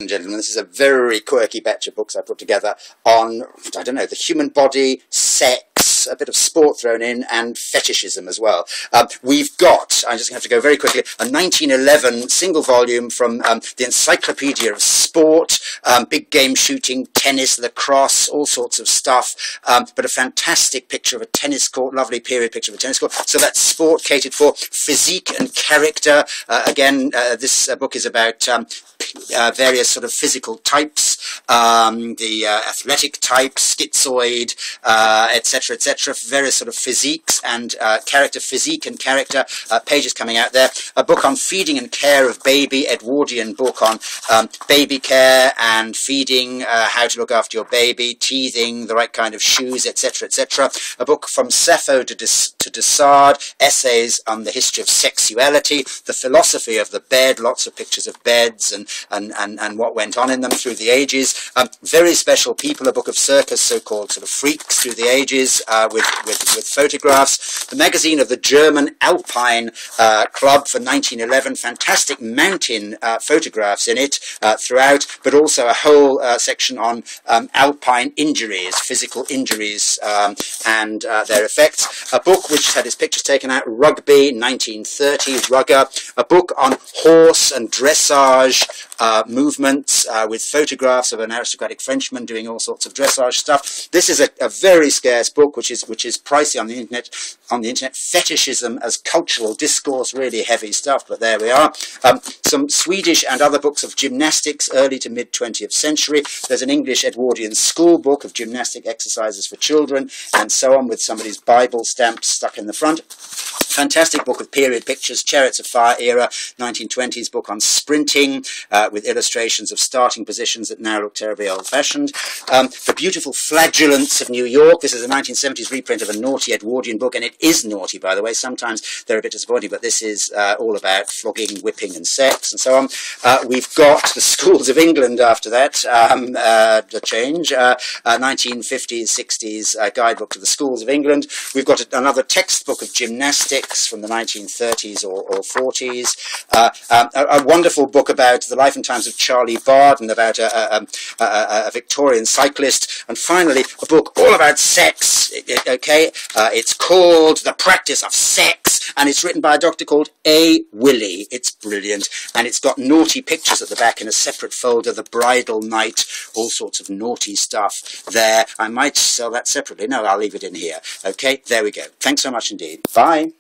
and gentlemen. This is a very quirky batch of books I put together on, I don't know, the human body, sex, a bit of sport thrown in, and fetishism as well. We've got, I'm just going to have to go very quickly, a 1911 single volume from the Encyclopedia of Sport, big game shooting, tennis, lacrosse, all sorts of stuff, but a fantastic picture of a tennis court, lovely period picture of a tennis court. So that's sport catered for. Physique and character. Again, this book is about various sort of physical types, the athletic type, schizoid, etc., etc., various sort of physiques and character, physique and character, pages coming out there. A book on feeding and care of baby, Edwardian book on baby care and feeding, how to look after your baby, teething, the right kind of shoes, etc., etc. A book from Sappho to Dessard, essays on the history of sexuality, the philosophy of the bed, lots of pictures of beds and what went on in them through the ages. Very special people, a book of circus, so-called sort of freaks through the ages, with photographs. The magazine of the German Alpine Club for 1911, fantastic mountain photographs in it throughout, but also a whole section on alpine injuries, physical injuries, and their effects. A book which had its pictures taken out, Rugby, 1930, Rugger. A book on horse and dressage movements, with photographs of an aristocratic Frenchman doing all sorts of dressage stuff. This is a very scarce book, which is pricey on the internet. Fetishism as cultural discourse, really heavy stuff, but there we are. Some Swedish and other books of gymnastics, early to mid 20th century. There's an English Edwardian school book of gymnastic exercises for children, and so on, with somebody's Bible stamp stuck in the front. Fantastic book of period pictures, Chariots of Fire era, 1920s book on sprinting, with illustrations of starting positions that now look terribly old-fashioned. The Beautiful Flagellants of New York. This is a 1970s reprint of a naughty Edwardian book, and it is naughty, by the way. Sometimes they're a bit disappointing, but this is all about flogging, whipping, and sex, and so on. We've got the Schools of England after that, the change, 1950s, 60s guidebook to the Schools of England. We've got another textbook of gymnastics from the 1930s or 40s. A wonderful book about the life and times of Charlie Barden, about a Victorian cyclist. And finally, a book all about sex, okay? It's called The Practice of Sex, and it's written by a doctor called A. Willie. It's brilliant, and it's got naughty pictures at the back in a separate folder, The Bridal Night, all sorts of naughty stuff there. I might sell that separately. No, I'll leave it in here. Okay, there we go. Thanks so much indeed. Bye.